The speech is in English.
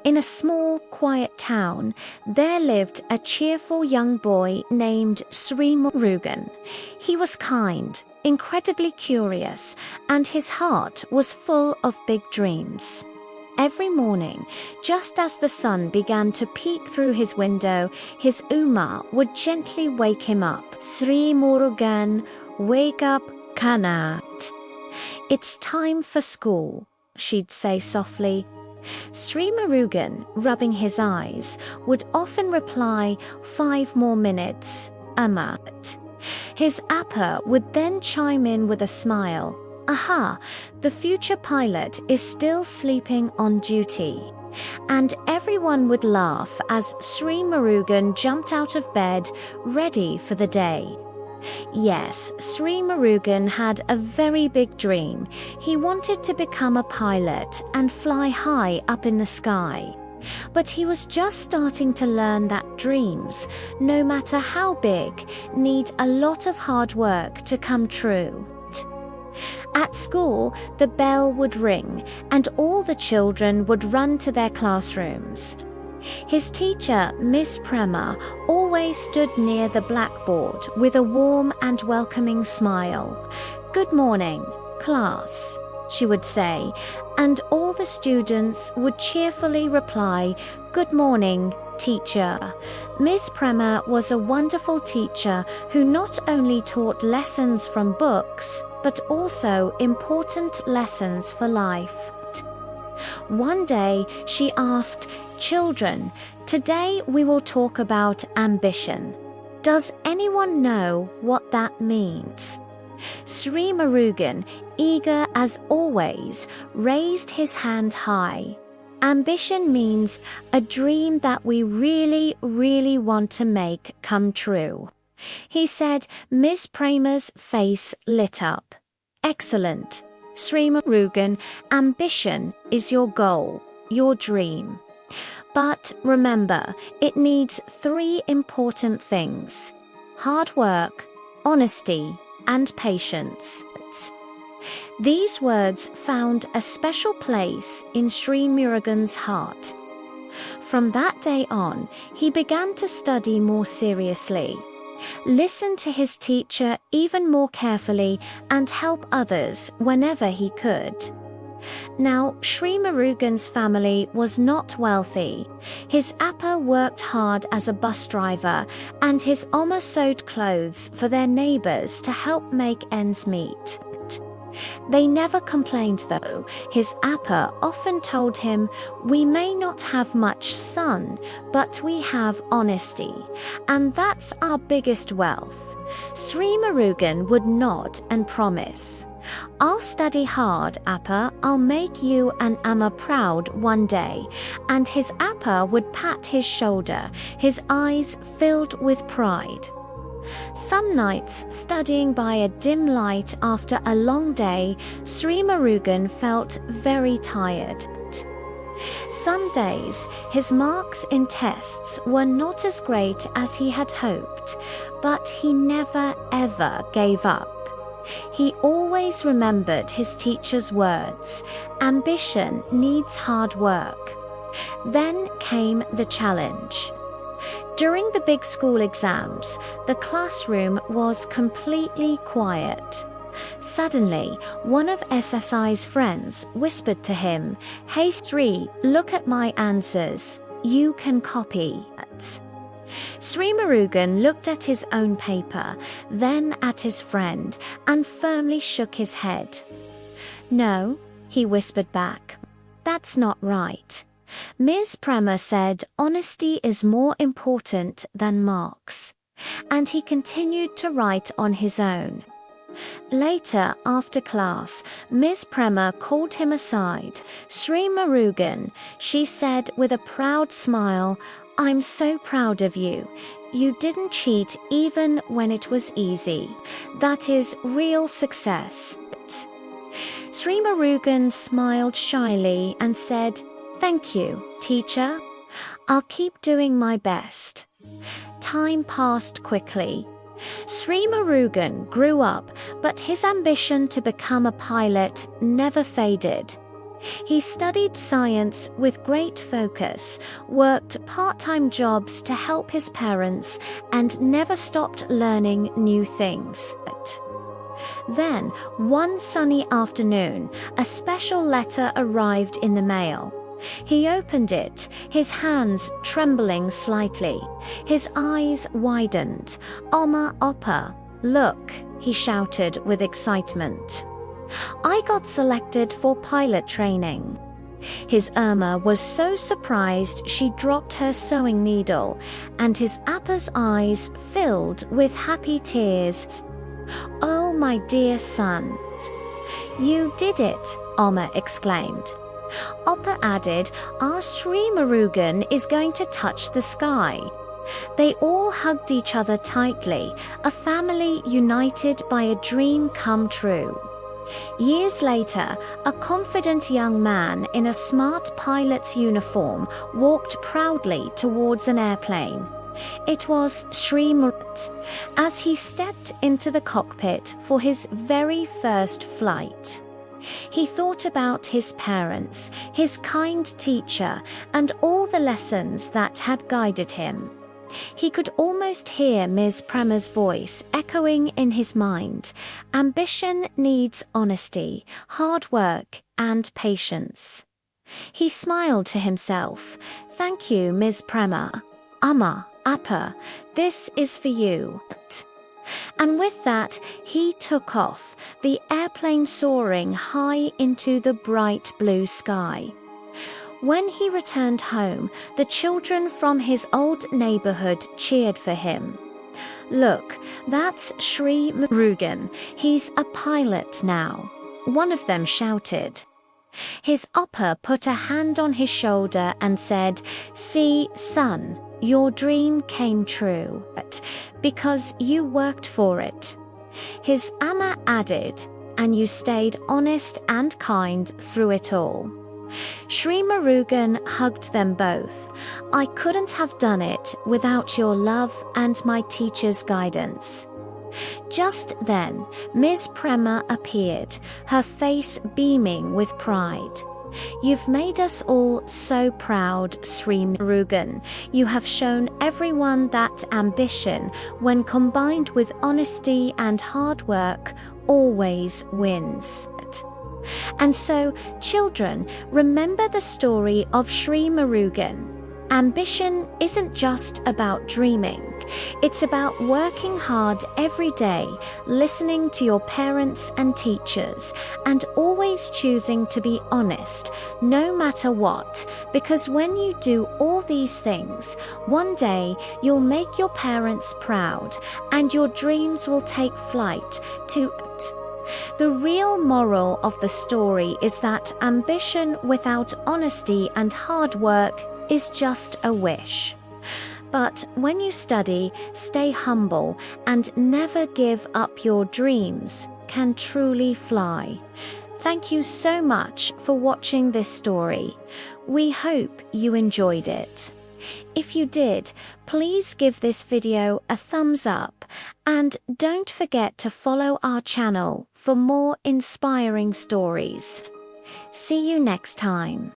In a small, quiet town, there lived a cheerful young boy named Sree Murugan. He was kind, incredibly curious, and his heart was full of big dreams. Every morning, just as the sun began to peek through his window, his Uma would gently wake him up. Sree Murugan, wake up, Kanat. It's time for school, she'd say softly. Sree Murugan, rubbing his eyes, would often reply, 5 more minutes, Amat. His appa would then chime in with a smile. Aha, the future pilot is still sleeping on duty. And everyone would laugh as Sree Murugan jumped out of bed, ready for the day. Yes, Sree Murugan had a very big dream. He wanted to become a pilot and fly high up in the sky. But he was just starting to learn that dreams, no matter how big, need a lot of hard work to come true. At school, the bell would ring and all the children would run to their classrooms. His teacher, Miss Prema, always stood near the blackboard with a warm and welcoming smile. "Good morning, class," she would say, and all the students would cheerfully reply, "Good morning, teacher." Miss Prema was a wonderful teacher who not only taught lessons from books, but also important lessons for life. One day she asked, "Children, today we will talk about ambition. Does anyone know what that means?" Sree Murugan, eager as always, raised his hand high. Ambition means a dream that we really, really want to make come true. He said. Miss Prema's face lit up. "Excellent. Sree Murugan, ambition is your goal, your dream. But remember, it needs 3 important things: hard work, honesty, and patience." These words found a special place in Sree Murugan's heart. From that day on, he began to study more seriously, listen to his teacher even more carefully, and help others whenever he could. Now, Sree Murugan's family was not wealthy. His appa worked hard as a bus driver, and his Oma sewed clothes for their neighbors to help make ends meet. They never complained though. His appa often told him, "We may not have much sun, but we have honesty, and that's our biggest wealth." Sree Murugan would nod and promise, "I'll study hard, appa. I'll make you and Amma proud one day." And his appa would pat his shoulder, his eyes filled with pride. Some nights, studying by a dim light after a long day, Sree Murugan felt very tired. Some days, his marks in tests were not as great as he had hoped, but he never ever gave up. He always remembered his teacher's words, "Ambition needs hard work." Then came the challenge. During the big school exams, the classroom was completely quiet. Suddenly, one of SSI's friends whispered to him, "Hey Sree, look at my answers. You can copy it." Sree Murugan looked at his own paper, then at his friend, and firmly shook his head. "No," he whispered back. "That's not right. Ms. Prema said honesty is more important than marks." And he continued to write on his own. Later, after class, Ms. Prema called him aside. "Sree Murugan," she said with a proud smile, "I'm so proud of you. You didn't cheat even when it was easy. That is real success." Sree Murugan smiled shyly and said, "Thank you, teacher. I'll keep doing my best." Time passed quickly. Sree Murugan grew up, but his ambition to become a pilot never faded. He studied science with great focus, worked part-time jobs to help his parents, and never stopped learning new things. Then, one sunny afternoon, a special letter arrived in the mail. He opened it, his hands trembling slightly. His eyes widened. "Oma, Oppa, look," he shouted with excitement. "I got selected for pilot training." His Irma was so surprised she dropped her sewing needle, and his Appa's eyes filled with happy tears. "Oh, my dear son." "You did it," Oma exclaimed. Oppa added, "Our Sree Murugan is going to touch the sky." They all hugged each other tightly, a family united by a dream come true. Years later, a confident young man in a smart pilot's uniform walked proudly towards an airplane. It was Sree Murugan, as he stepped into the cockpit for his very first flight. He thought about his parents, his kind teacher, and all the lessons that had guided him. He could almost hear Ms. Prema's voice echoing in his mind. Ambition needs honesty, hard work, and patience. He smiled to himself. "Thank you, Ms. Prema. Amma, Appa, this is for you." And with that, he took off, the airplane soaring high into the bright blue sky. When he returned home, the children from his old neighborhood cheered for him. "Look, that's Sree Murugan. He's a pilot now," one of them shouted. His Oppa put a hand on his shoulder and said, "See, son, your dream came true, because you worked for it." His Amma added, "And you stayed honest and kind through it all." Sree Murugan hugged them both. "I couldn't have done it without your love and my teacher's guidance." Just then, Ms. Prema appeared, her face beaming with pride. "You've made us all so proud, Sree Murugan. You have shown everyone that ambition, when combined with honesty and hard work, always wins." And so, children, remember the story of Sree Murugan. Ambition isn't just about dreaming. It's about working hard every day, listening to your parents and teachers, and always choosing to be honest, no matter what, because when you do all these things, one day you'll make your parents proud, and your dreams will take flight to it. The real moral of the story is that ambition without honesty and hard work is just a wish. But when you study, stay humble, and never give up your dreams, can truly fly. Thank you so much for watching this story. We hope you enjoyed it. If you did, please give this video a thumbs up, and don't forget to follow our channel for more inspiring stories. See you next time.